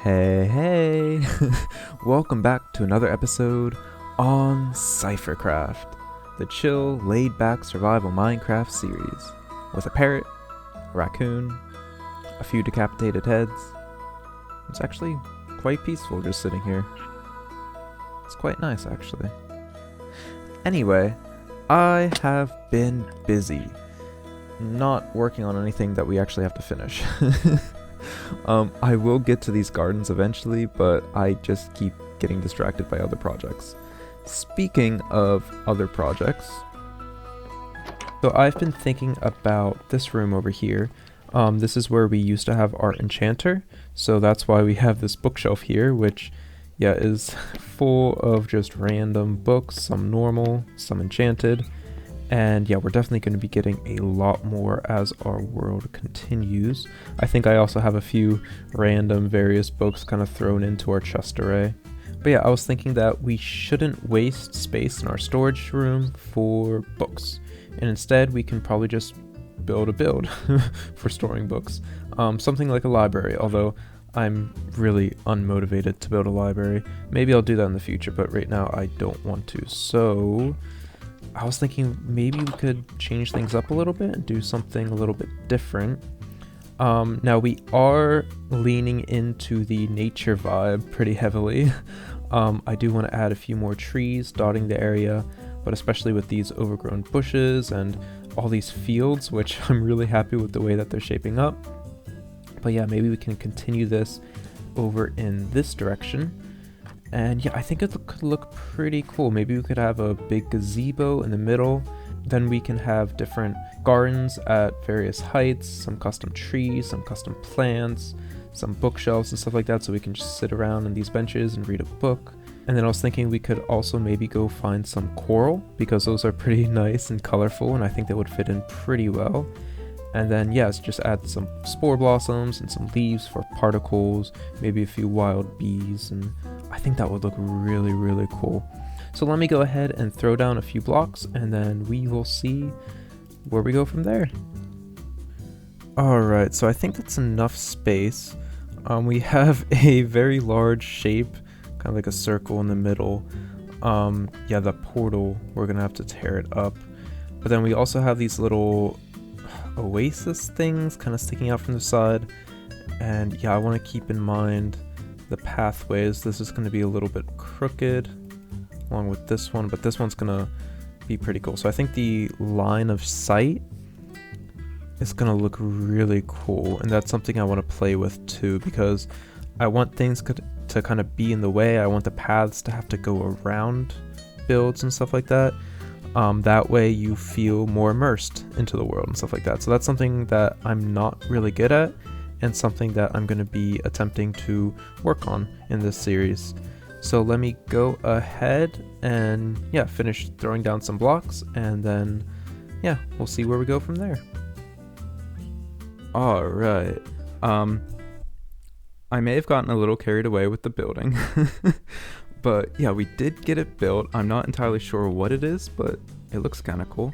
Hey, welcome back to another episode on CypherCraft, the chill, laid-back survival Minecraft series, with a parrot, a raccoon, a few decapitated heads. It's actually quite peaceful just sitting here. It's quite nice, actually. Anyway, I have been busy, not working on anything that we actually have to finish. I will get to these gardens eventually, but I just keep getting distracted by other projects. Speaking of other projects, so I've been thinking about this room over here. This is where we used to have our enchanter, so that's why we have this bookshelf here, which is full of just random books, some normal, some enchanted. And we're definitely going to be getting a lot more as our world continues. I think I also have a few random various books kind of thrown into our chest array. But I was thinking that we shouldn't waste space in our storage room for books. And instead we can probably just build a build for storing books. Something like a library, although I'm really unmotivated to build a library. Maybe I'll do that in the future, but right now I don't want to. So I was thinking maybe we could change things up a little bit and do something a little bit different. Now we are leaning into the nature vibe pretty heavily. I do want to add a few more trees dotting the area, but especially with these overgrown bushes and all these fields, which I'm really happy with the way that they're shaping up. But maybe we can continue this over in this direction. And I think it could look pretty cool. Maybe we could have a big gazebo in the middle. Then we can have different gardens at various heights, some custom trees, some custom plants, some bookshelves and stuff like that, so we can just sit around on these benches and read a book. And then I was thinking we could also maybe go find some coral, because those are pretty nice and colorful, and I think they would fit in pretty well. And then just add some spore blossoms and some leaves for particles, maybe a few wild bees, and I think that would look really, really cool. So let me go ahead and throw down a few blocks, and then we will see where we go from there. Alright, so I think that's enough space. We have a very large shape, kind of like a circle in the middle. The portal, we're gonna have to tear it up. But then we also have these little oasis things kind of sticking out from the side. And I want to keep in mind the pathways. This is going to be a little bit crooked along with this one, but this one's going to be pretty cool. So I think the line of sight is going to look really cool, and that's something I want to play with too, because I want things to kind of be in the way. I want the paths to have to go around builds and stuff like that. That way you feel more immersed into the world and stuff like that. So that's something that I'm not really good at, and something that I'm going to be attempting to work on in this series. So let me go ahead and finish throwing down some blocks, and then we'll see where we go from there. Alright, I may have gotten a little carried away with the building. But we did get it built. I'm not entirely sure what it is, but it looks kind of cool.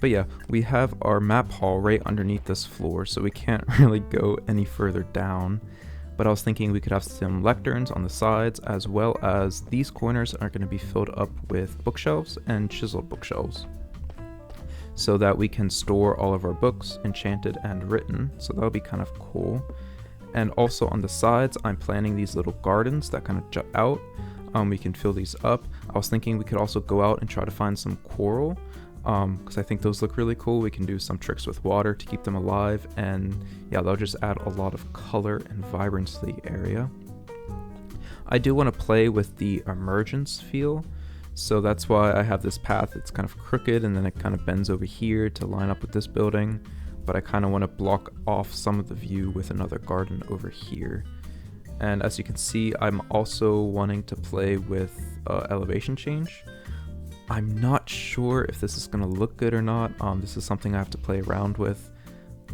But we have our map hall right underneath this floor, so we can't really go any further down. But I was thinking we could have some lecterns on the sides, as well as these corners are going to be filled up with bookshelves and chiseled bookshelves, so that we can store all of our books, enchanted and written. So that'll be kind of cool. And also on the sides, I'm planning these little gardens that kind of jut out. We can fill these up. I was thinking we could also go out and try to find some coral, because I think those look really cool. We can do some tricks with water to keep them alive, and they'll just add a lot of color and vibrance to the area. I do want to play with the emergence feel, so that's why I have this path. It's kind of crooked, and then it kind of bends over here to line up with this building, but I kind of want to block off some of the view with another garden over here. And as you can see, I'm also wanting to play with elevation change. I'm not sure if this is going to look good or not. This is something I have to play around with.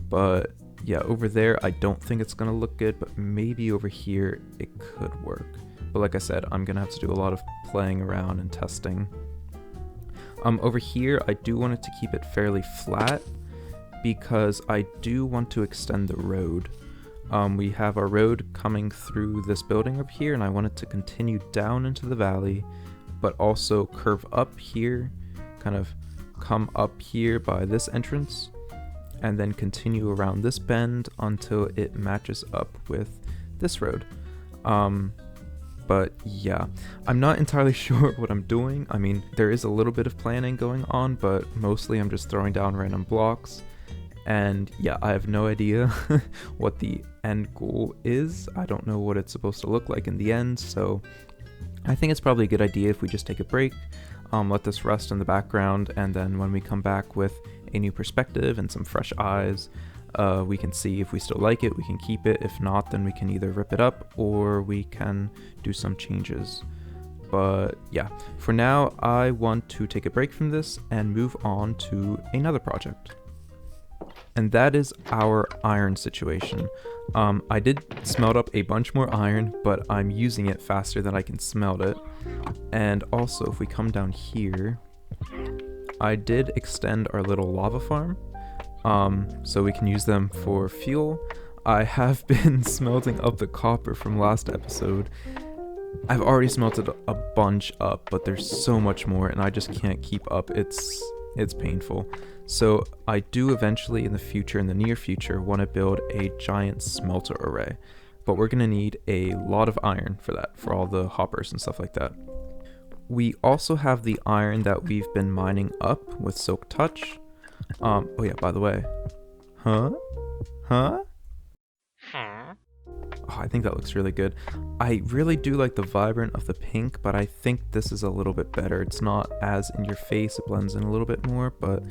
But over there, I don't think it's going to look good, but maybe over here it could work. But like I said, I'm going to have to do a lot of playing around and testing. Over here, I do want it to keep it fairly flat, because I do want to extend the road. We have our road coming through this building over here, and I want it to continue down into the valley, but also curve up here, kind of come up here by this entrance, and then continue around this bend until it matches up with this road. But yeah, I'm not entirely sure what I'm doing. I mean, there is a little bit of planning going on, but mostly I'm just throwing down random blocks. And yeah, I have no idea what the end goal is. I don't know what it's supposed to look like in the end, so I think it's probably a good idea if we just take a break, let this rest in the background, and then when we come back with a new perspective and some fresh eyes, we can see if we still like it, we can keep it. If not, then we can either rip it up or we can do some changes. But yeah, for now, I want to take a break from this and move on to another project. And that is our iron situation. I did smelt up a bunch more iron, but I'm using it faster than I can smelt it. And also, if we come down here, I did extend our little lava farm, so we can use them for fuel. I have been smelting up the copper from last episode. I've already smelted a bunch up, but there's so much more, and I just can't keep up. It's painful. So I do eventually in the near future, want to build a giant smelter array, but we're going to need a lot of iron for that, for all the hoppers and stuff like that. We also have the iron that we've been mining up with Silk Touch. Oh yeah, by the way. Huh? Oh, I think that looks really good. I really do like the vibrant of the pink, but I think this is a little bit better. It's not as in your face, it blends in a little bit more, but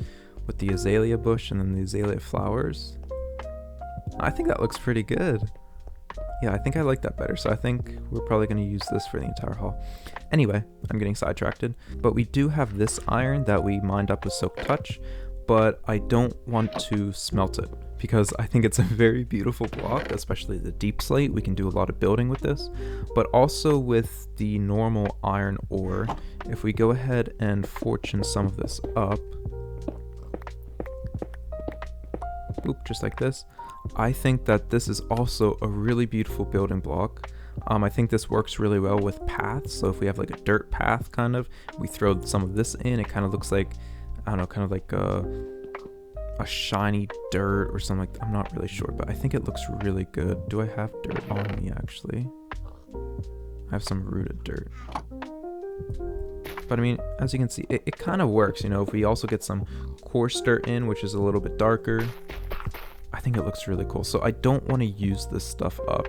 with the azalea bush and then the azalea flowers, I think that looks pretty good. Yeah, I think I like that better, so I think we're probably going to use this for the entire haul. Anyway, I'm getting sidetracked, but we do have this iron that we mined up with Silk Touch, but I don't want to smelt it because I think it's a very beautiful block, especially the deep slate. We can do a lot of building with this, but also with the normal iron ore. If we go ahead and fortune some of this up, boop, just like this, I think that this is also a really beautiful building block. I think this works really well with paths. So if we have like a dirt path, kind of, we throw some of this in, it kind of looks like, I don't know, kind of like a shiny dirt or something like that. I'm not really sure, but I think it looks really good. Do I have dirt on me actually? I have some rooted dirt. But I mean, as you can see, it kind of works, you know. If we also get some coarse dirt in, which is a little bit darker, I think it looks really cool. So I don't want to use this stuff up.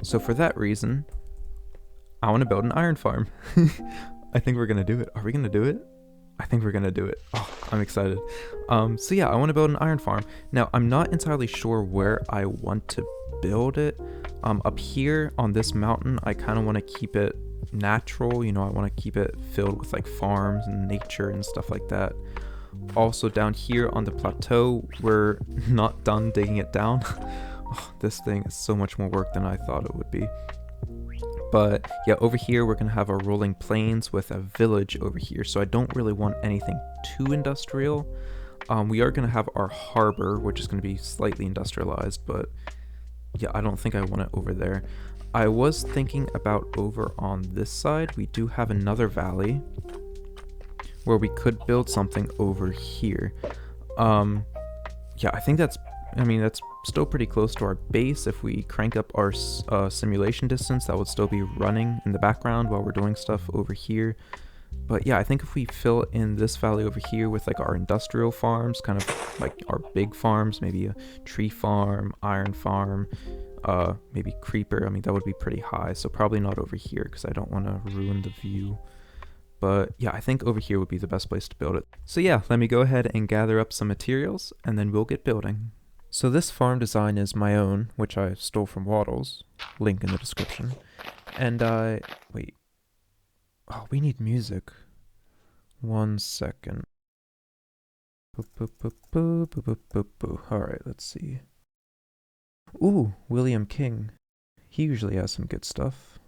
So for that reason, I want to build an iron farm. I think we're going to do it. Are we going to do it? I think we're going to do it. Oh, I'm excited. So yeah, I want to build an iron farm. Now, I'm not entirely sure where I want to build it. Up here on this mountain, I kind of want to keep it natural. You know, I want to keep it filled with like farms and nature and stuff like that. Also down here on the plateau, we're not done digging it down. Oh, this thing is so much more work than I thought it would be. But yeah, over here we're going to have our rolling plains with a village over here, so I don't really want anything too industrial. We are going to have our harbor, which is going to be slightly industrialized, but yeah, I don't think I want it over there. I was thinking about over on this side, we do have another valley where we could build something over here. Yeah, I think that's still pretty close to our base. If we crank up our simulation distance, that would still be running in the background while we're doing stuff over here. But yeah, I think if we fill in this valley over here with like our industrial farms, kind of like our big farms, maybe a tree farm, iron farm, maybe creeper, I mean, that would be pretty high. So probably not over here because I don't want to ruin the view. But yeah, I think over here would be the best place to build it. So yeah, let me go ahead and gather up some materials and then we'll get building. So this farm design is my own, which I stole from Waddles, link in the description. And wait. Oh, we need music. 1 second. Alright, let's see. Ooh, William King. He usually has some good stuff.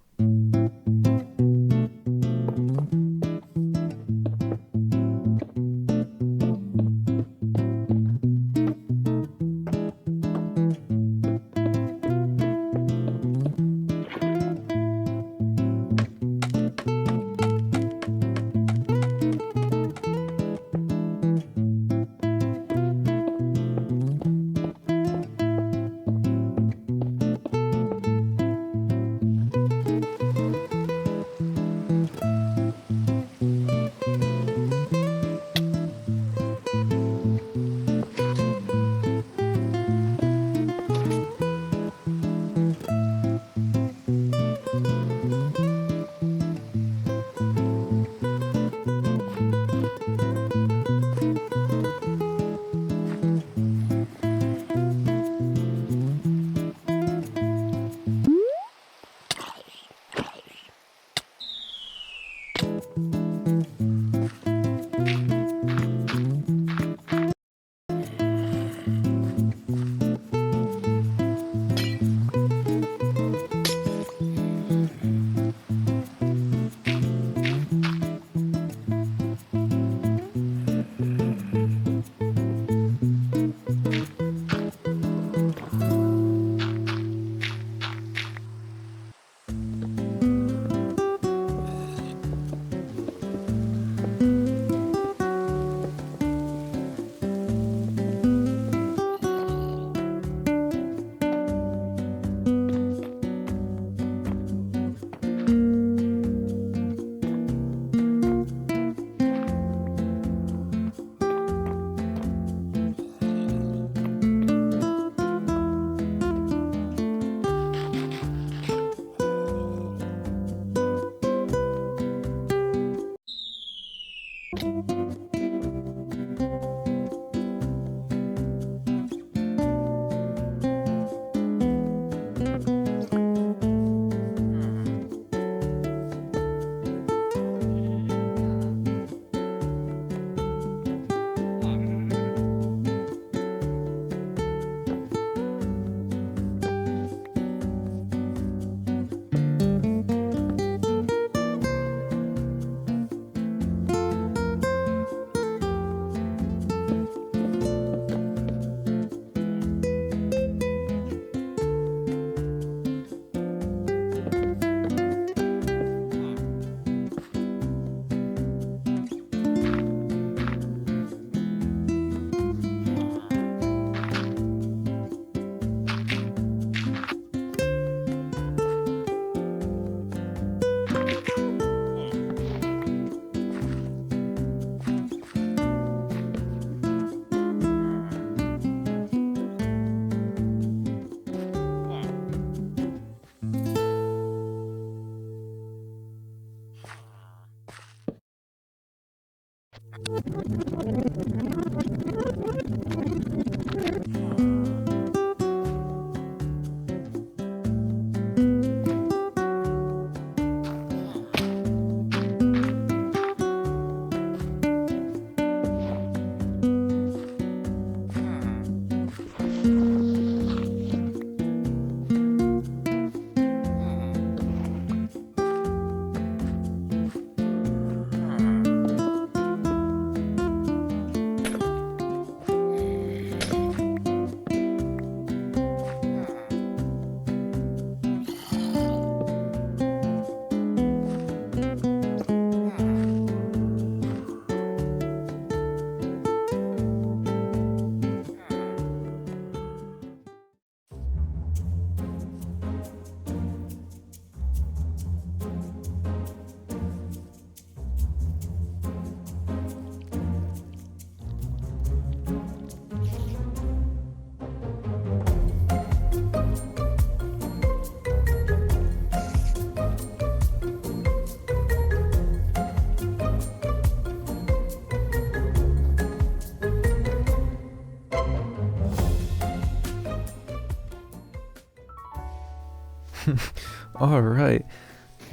Alright,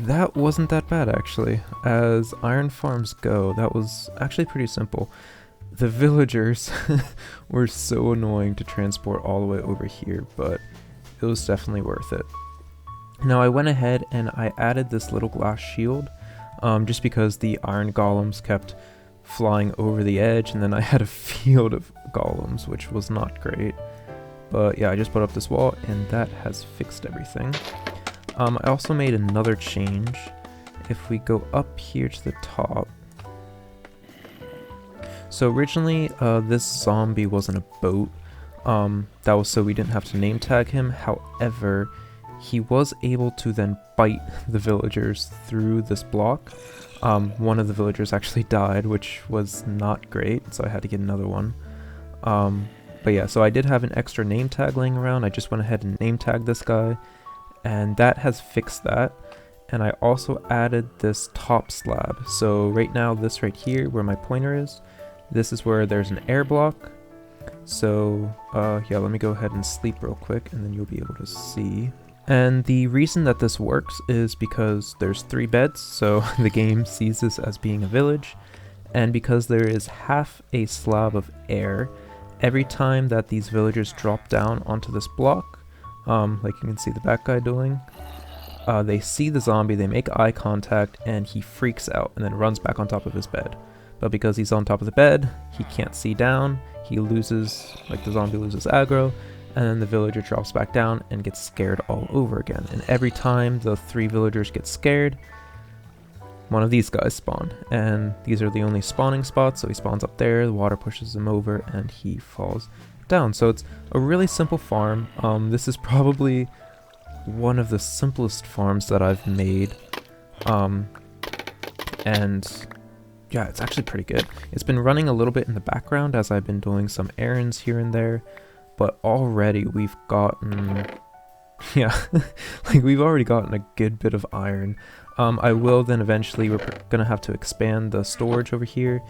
that wasn't that bad actually. As iron farms go, that was actually pretty simple. The villagers were so annoying to transport all the way over here, but it was definitely worth it. Now I went ahead and I added this little glass shield, just because the iron golems kept flying over the edge, and then I had a field of golems, which was not great. But yeah, I just put up this wall and that has fixed everything. I also made another change. If we go up here to the top. So originally this zombie wasn't a boat. That was so we didn't have to name tag him. However, he was able to then bite the villagers through this block. One of the villagers actually died, which was not great, so I had to get another one. But yeah, so I did have an extra name tag laying around. I just went ahead and name tagged this guy, and that has fixed that. And I also added this top slab. So right now, this right here where my pointer is, this is where there's an air block. So yeah, let me go ahead and sleep real quick and then you'll be able to see. And the reason that this works is because there's 3 beds, so the game sees this as being a village. And because there is half a slab of air, every time that these villagers drop down onto this block, like you can see the back guy doing, they see the zombie, they make eye contact, and he freaks out and then runs back on top of his bed. But because he's on top of the bed, he can't see down, he loses, like the zombie loses aggro, and then the villager drops back down and gets scared all over again. And every time the 3 villagers get scared, one of these guys spawn. And these are the only spawning spots, so he spawns up there, the water pushes him over, and he falls down. So it's a really simple farm. This is probably one of the simplest farms that I've made. And yeah, it's actually pretty good. It's been running a little bit in the background as I've been doing some errands here and there. But already we've gotten, yeah, like we've already gotten a good bit of iron. I will then eventually, we're gonna have to expand the storage over here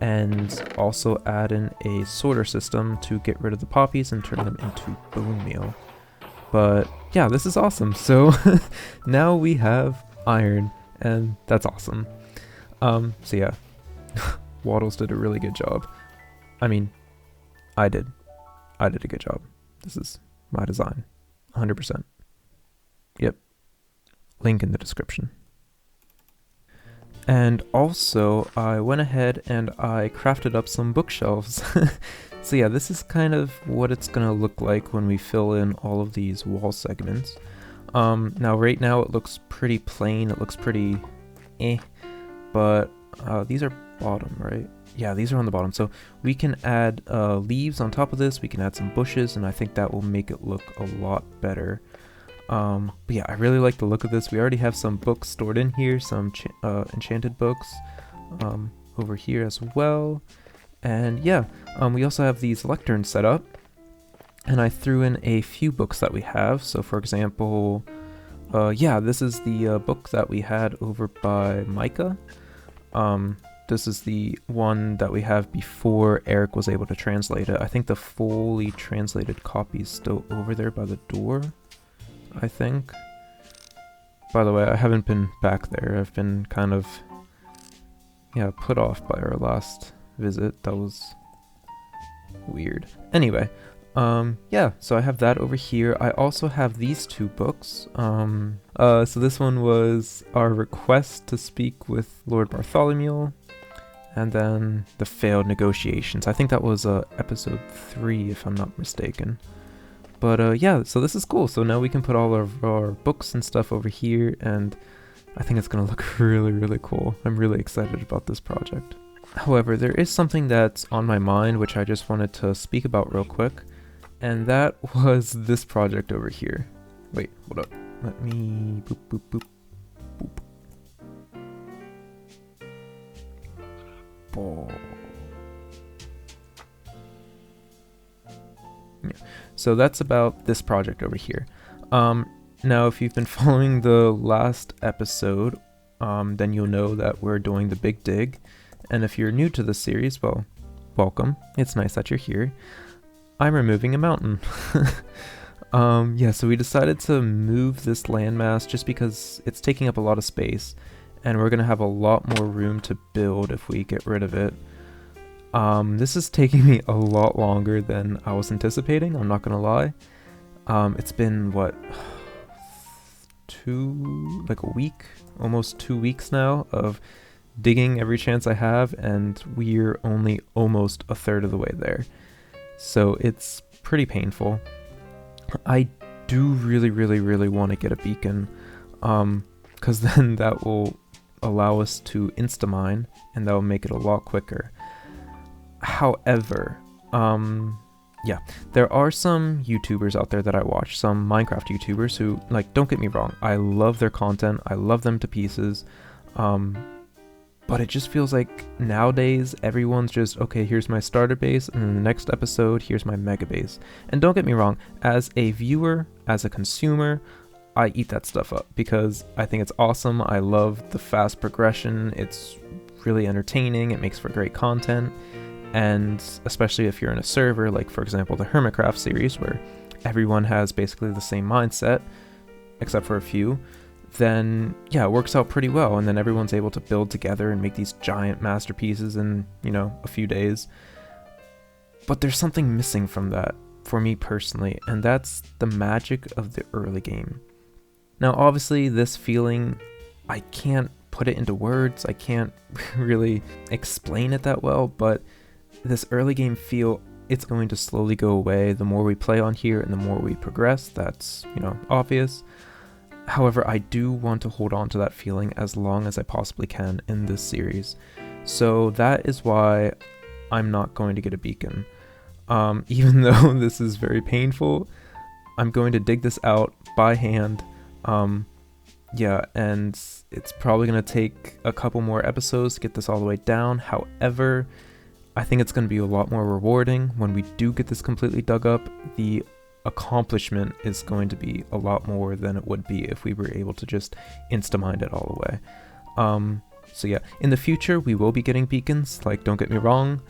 and also add in a sorter system to get rid of the poppies and turn them into bone meal. But yeah, this is awesome. So now we have iron and that's awesome. So yeah, Waddles did a really good job. I mean, I did a good job. This is my design, 100%. Yep, link in the description. And also, I went ahead and I crafted up some bookshelves. So yeah, this is kind of what it's gonna look like when we fill in all of these wall segments. Now right now it looks pretty plain, it looks pretty but these are bottom, right? Yeah, these are on the bottom, so we can add leaves on top of this, we can add some bushes, and I think that will make it look a lot better. But yeah, I really like the look of this. We already have some books stored in here, some enchanted books over here as well. And yeah, we also have these lecterns set up, and I threw in a few books that we have. So for example, yeah, this is the book that we had over by Micah. this is the one that we have before Eric was able to translate it. I think the fully translated copy is still over there by the door, I think. By the way, I haven't been back there. I've been kind of, yeah, put off by our last visit. That was weird. Anyway, yeah, so I have that over here. I also have these two books. So this one was our request to speak with Lord Bartholomew, and then the failed negotiations. I think that was episode 3, if I'm not mistaken. But yeah, so this is cool. So now we can put all of our books and stuff over here, and I think it's gonna look really, really cool. I'm really excited about this project. However, there is something that's on my mind which I just wanted to speak about real quick, and that was this project over here. Wait, hold up. Let me boop, boop, boop, boop. Oh. Yeah. So that's about this project over here. Now, if you've been following the last episode, then you'll know that we're doing the Big Dig. And if you're new to the series, well, welcome. It's nice that you're here. I'm removing a mountain. Yeah, so we decided to move this landmass just because it's taking up a lot of space, and we're going to have a lot more room to build if we get rid of it. This is taking me a lot longer than I was anticipating, I'm not gonna lie. It's been, what, a week? Almost 2 weeks now of digging every chance I have, and we're only almost a third of the way there. So it's pretty painful. I do really, really, really want to get a beacon, because then that will allow us to insta-mine, and that will make it a lot quicker. However, yeah, there are some YouTubers out there that I watch, some Minecraft YouTubers who, like, don't get me wrong, I love their content, I love them to pieces, but it just feels like nowadays everyone's just, okay, here's my starter base, and then the next episode, here's my mega base. And don't get me wrong, as a viewer, as a consumer, I eat that stuff up because I think it's awesome. I love the fast progression, it's really entertaining, it makes for great content. And especially if you're in a server, like for example the Hermitcraft series, where everyone has basically the same mindset, except for a few, then yeah, it works out pretty well, and then everyone's able to build together and make these giant masterpieces in, you know, a few days. But there's something missing from that, for me personally, and that's the magic of the early game. Now obviously this feeling, I can't put it into words, I can't really explain it that well, but this early game feel, it's going to slowly go away the more we play on here and the more we progress. That's, you know, obvious. However, I do want to hold on to that feeling as long as I possibly can in this series. So that is why I'm not going to get a beacon. Even though this is very painful, I'm going to dig this out by hand. Yeah, and it's probably going to take a couple more episodes to get this all the way down. However, I think it's going to be a lot more rewarding when we do get this completely dug up. The accomplishment is going to be a lot more than it would be if we were able to just insta-mine it all the way. So yeah, in the future we will be getting beacons, like, don't get me wrong.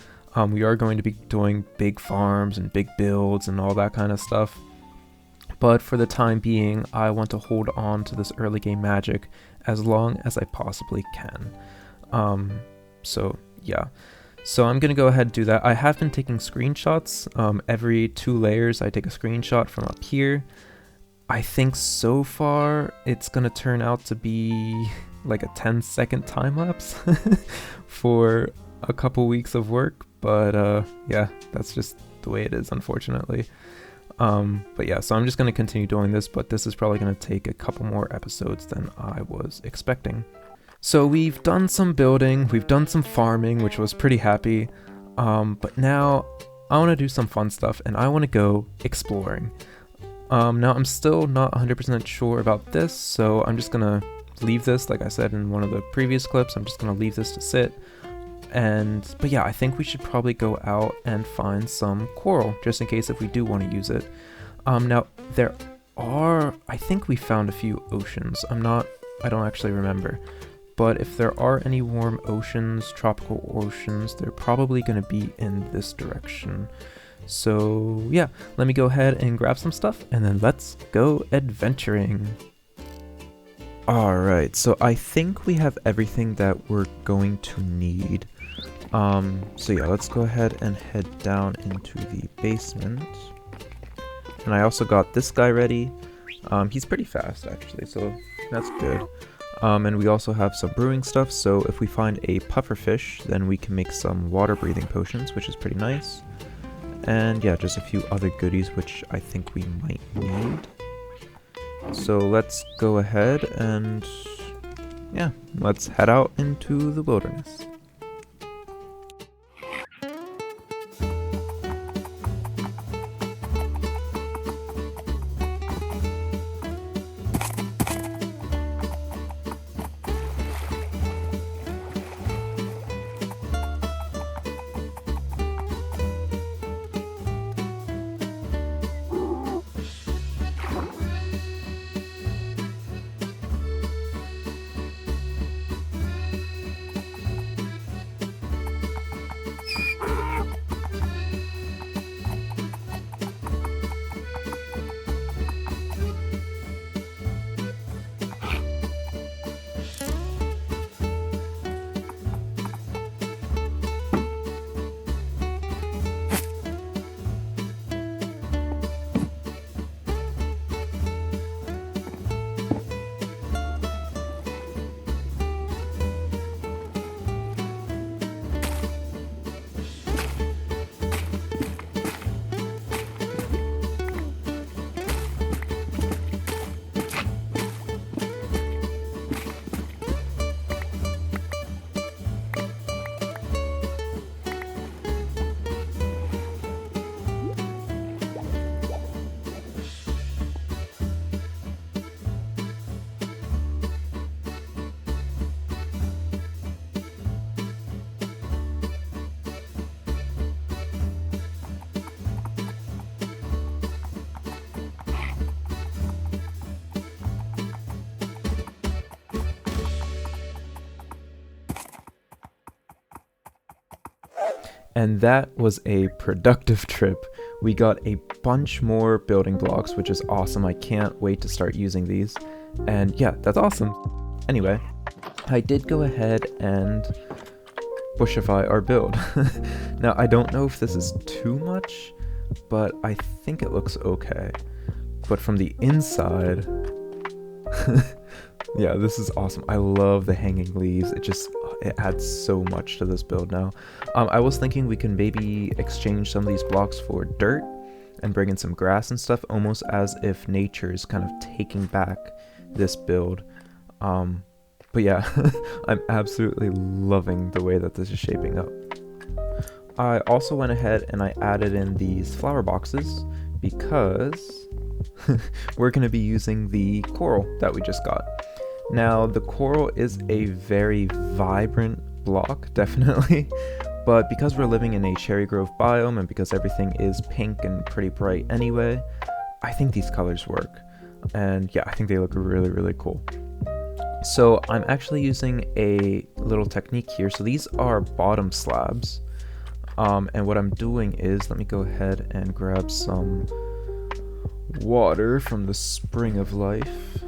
We are going to be doing big farms and big builds and all that kind of stuff. But for the time being, I want to hold on to this early game magic as long as I possibly can. So yeah. So I'm going to go ahead and do that. I have been taking screenshots. Every 2 layers I take a screenshot from up here. I think so far it's going to turn out to be like a 10-second time lapse for a couple weeks of work. But yeah, that's just the way it is, unfortunately. But yeah, so I'm just going to continue doing this, but this is probably going to take a couple more episodes than I was expecting. So we've done some building, we've done some farming, which was pretty happy, but now I want to do some fun stuff and I want to go exploring. Now I'm still not 100% sure about this, so I'm just gonna leave this, like I said in one of the previous clips, I'm just gonna leave this to sit. But yeah, I think we should probably go out and find some coral, just in case if we do want to use it. Now there are, I think we found a few oceans, I don't actually remember. but if there are any warm oceans, tropical oceans, they're probably going to be in this direction. So yeah, let me go ahead and grab some stuff and then let's go adventuring. Alright, so I think we have everything that we're going to need. So yeah, let's go ahead and head down into the basement. And I also got this guy ready. He's pretty fast actually, so that's good. And we also have some brewing stuff, so if we find a pufferfish, then we can make some water breathing potions, which is pretty nice. And yeah, just a few other goodies which I think we might need. So let's go ahead and yeah, let's head out into the wilderness. And that was a productive trip. We got a bunch more building blocks, which is awesome. I can't wait to start using these. And yeah, that's awesome. Anyway, I did go ahead and bushify our build. Now, I don't know if this is too much, but I think it looks okay. But from the inside, yeah, this is awesome. I love the hanging leaves. It adds so much to this build now. I was thinking we can maybe exchange some of these blocks for dirt and bring in some grass and stuff, almost as if nature is kind of taking back this build. But yeah, I'm absolutely loving the way that this is shaping up. I also went ahead and I added in these flower boxes because we're going to be using the coral that we just got. Now, the coral is a very vibrant block, definitely, but because we're living in a cherry grove biome and because everything is pink and pretty bright anyway, I think these colors work. And yeah, I think they look really, really cool. So I'm actually using a little technique here. So these are bottom slabs. And what I'm doing is, let me go ahead and grab some water from the spring of life.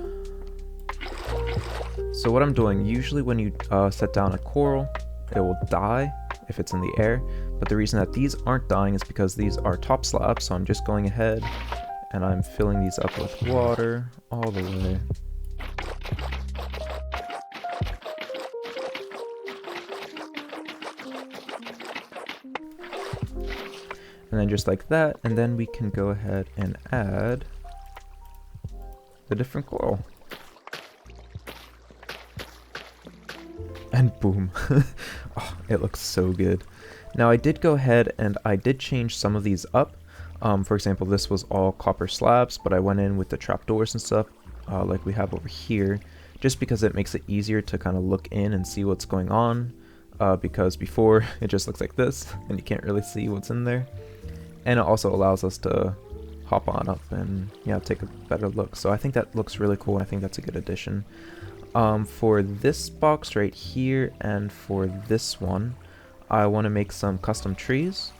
So what I'm doing, usually when you set down a coral, it will die if it's in the air. But the reason that these aren't dying is because these are top slabs. So I'm just going ahead and I'm filling these up with water all the way. And then just like that, and then we can go ahead and add the different coral. And boom. Oh, it looks so good. Now I did go ahead and I did change some of these up. For example, this was all copper slabs, but I went in with the trapdoors and stuff like we have over here, just because it makes it easier to kind of look in and see what's going on, because before it just looks like this and you can't really see what's in there. And it also allows us to hop on up and yeah, take a better look. So I think that looks really cool. I think that's a good addition. For this box right here and for this one, I want to make some custom trees.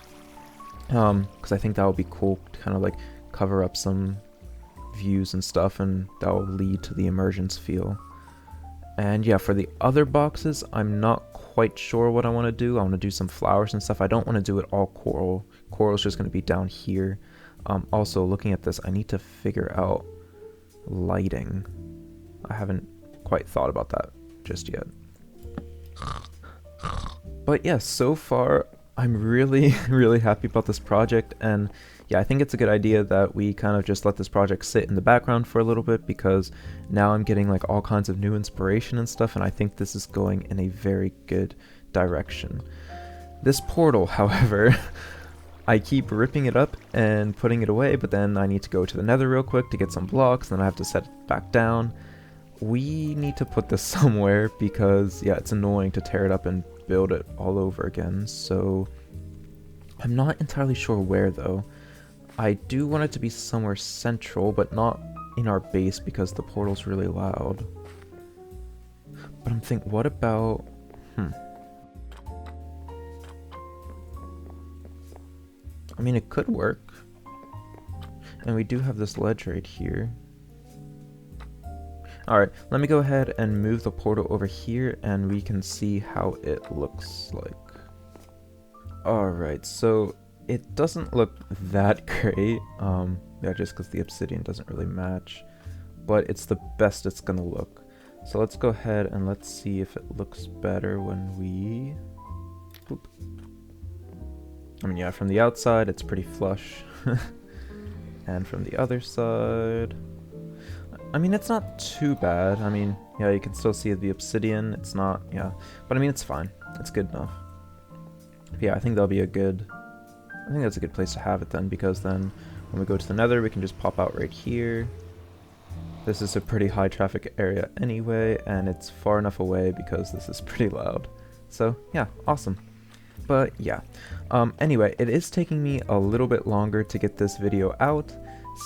Because I think that would be cool to kind of like cover up some views and stuff, and that will lead to the immersions feel. And yeah, for the other boxes, I'm not quite sure what I want to do. I want to do some flowers and stuff. I don't want to do it all coral. Coral's just going to be down here. Also, looking at this, I need to figure out lighting. I haven't quite thought about that just yet. But yeah, so far, I'm really, really happy about this project, and yeah, I think it's a good idea that we kind of just let this project sit in the background for a little bit, because now I'm getting like all kinds of new inspiration and stuff, and I think this is going in a very good direction. This portal, however, I keep ripping it up and putting it away, but then I need to go to the nether real quick to get some blocks, and then I have to set it back down. We need to put this somewhere because, yeah, it's annoying to tear it up and build it all over again, so I'm not entirely sure where though. I do want it to be somewhere central, but not in our base because the portal's really loud. But I'm thinking, what about... I mean, it could work. And we do have this ledge right here. Alright, let me go ahead and move the portal over here and we can see how it looks like. Alright, so it doesn't look that great, yeah, just because the obsidian doesn't really match, but it's the best it's gonna look. So let's go ahead and let's see if it looks better when we... Oop. I mean, yeah, from the outside it's pretty flush, and from the other side... I mean, it's not too bad. I mean, yeah, you can still see the obsidian, it's not, yeah, but I mean, it's fine. It's good enough. But yeah, I think that'll be a good... I think that's a good place to have it then, because then when we go to the nether, we can just pop out right here. This is a pretty high traffic area anyway, and it's far enough away because this is pretty loud. So yeah, awesome. But yeah, anyway, it is taking me a little bit longer to get this video out,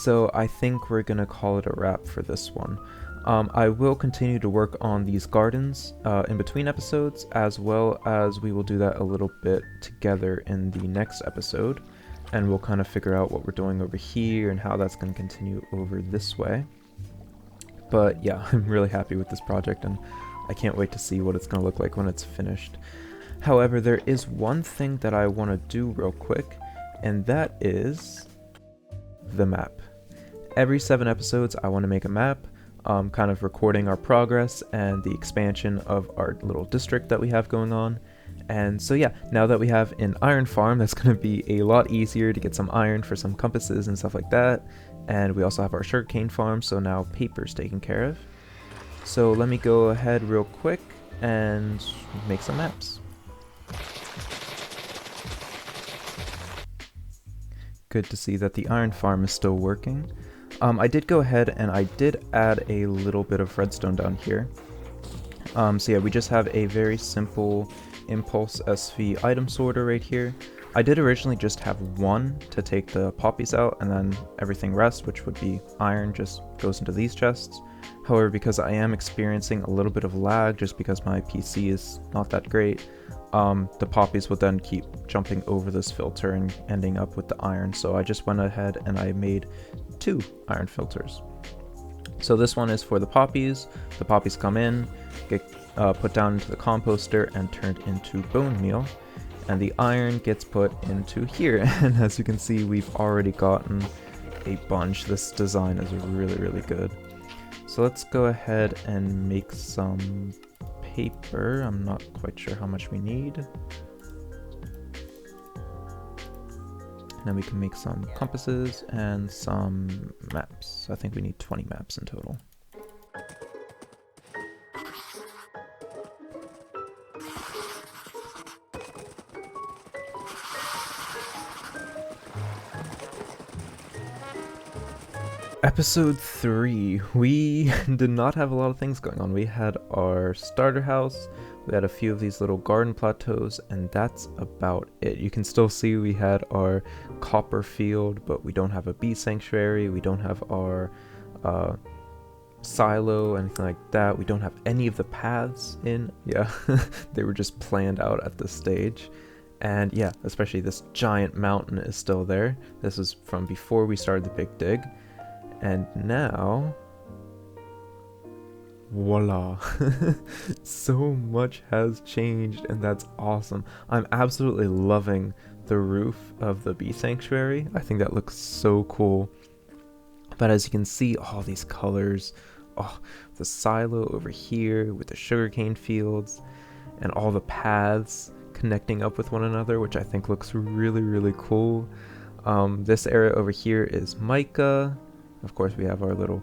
so I think we're gonna call it a wrap for this one. I will continue to work on these gardens in between episodes, as well as we will do that a little bit together in the next episode, and we'll kind of figure out what we're doing over here and how that's going to continue over this way. But yeah, I'm really happy with this project, and I can't wait to see what it's going to look like when it's finished. However, there is one thing that I want to do real quick, and that is the map. Every 7 episodes, I want to make a map, kind of recording our progress and the expansion of our little district that we have going on. And so yeah, now that we have an iron farm, that's going to be a lot easier to get some iron for some compasses and stuff like that. And we also have our sugarcane farm, so now paper's taken care of. So let me go ahead real quick and make some maps. Good to see that the iron farm is still working. I did go ahead and I did add a little bit of redstone down here. So yeah, we just have a very simple impulse SV item sorter right here. I did originally just have one to take the poppies out, and then everything rest, which would be iron, just goes into these chests. However, because I am experiencing a little bit of lag just because my PC is not that great, the poppies would then keep jumping over this filter and ending up with the iron. So I just went ahead and I made 2 iron filters. So this one is for the poppies. The poppies come in, get put down into the composter and turned into bone meal, and the iron gets put into here. And as you can see, we've already gotten a bunch. This design is really, really good. So let's go ahead and make some paper. I'm not quite sure how much we need. And then we can make some compasses and some maps. I think we need 20 maps in total. Episode 3, we did not have a lot of things going on. We had our starter house, we had a few of these little garden plateaus, and that's about it. You can still see we had our copper field, but we don't have a bee sanctuary, we don't have our silo, anything like that. We don't have any of the paths in. Yeah, they were just planned out at this stage. And yeah, especially this giant mountain is still there. This is from before we started the big dig. And now, voila. So much has changed, and that's awesome. I'm absolutely loving the roof of the bee sanctuary. I think that looks so cool. But as you can see, all these colors, oh, the silo over here with the sugarcane fields and all the paths connecting up with one another, which I think looks really, really cool. This area over here is mica. Of course, we have our little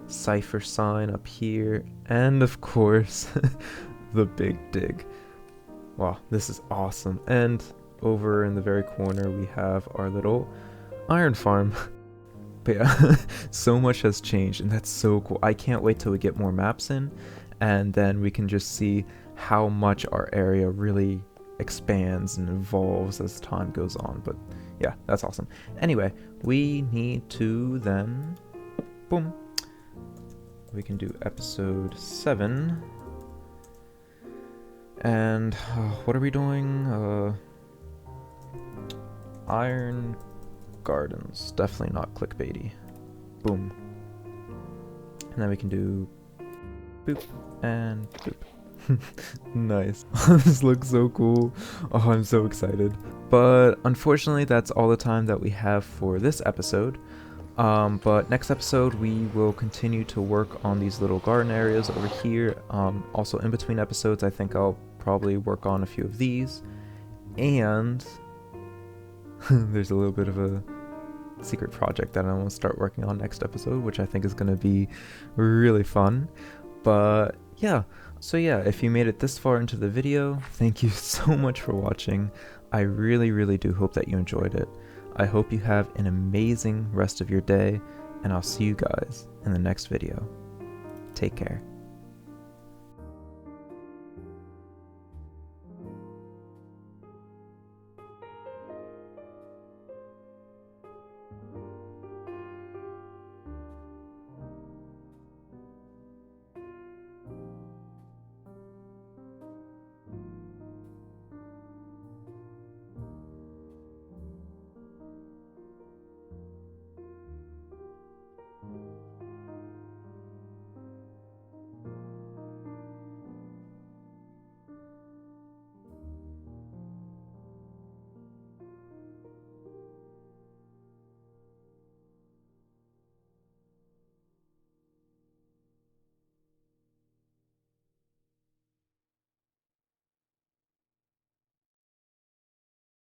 cipher sign up here, and of course, the big dig. Wow, this is awesome. And over in the very corner, we have our little iron farm. But yeah, so much has changed, and that's so cool. I can't wait till we get more maps in, and then we can just see how much our area really expands and evolves as time goes on. But yeah, that's awesome. Anyway, we need to then, boom, we can do episode 7. And what are we doing? Iron Gardens. Definitely not clickbaity. Boom. And then we can do boop and boop. Nice. This looks so cool. Oh, I'm so excited. But unfortunately, that's all the time that we have for this episode. But next episode, we will continue to work on these little garden areas over here. Also, in between episodes, I think I'll probably work on a few of these. And there's a little bit of a secret project that I want to start working on next episode, which I think is going to be really fun. But yeah, so yeah, if you made it this far into the video, thank you so much for watching. I really, really do hope that you enjoyed it. I hope you have an amazing rest of your day, and I'll see you guys in the next video. Take care.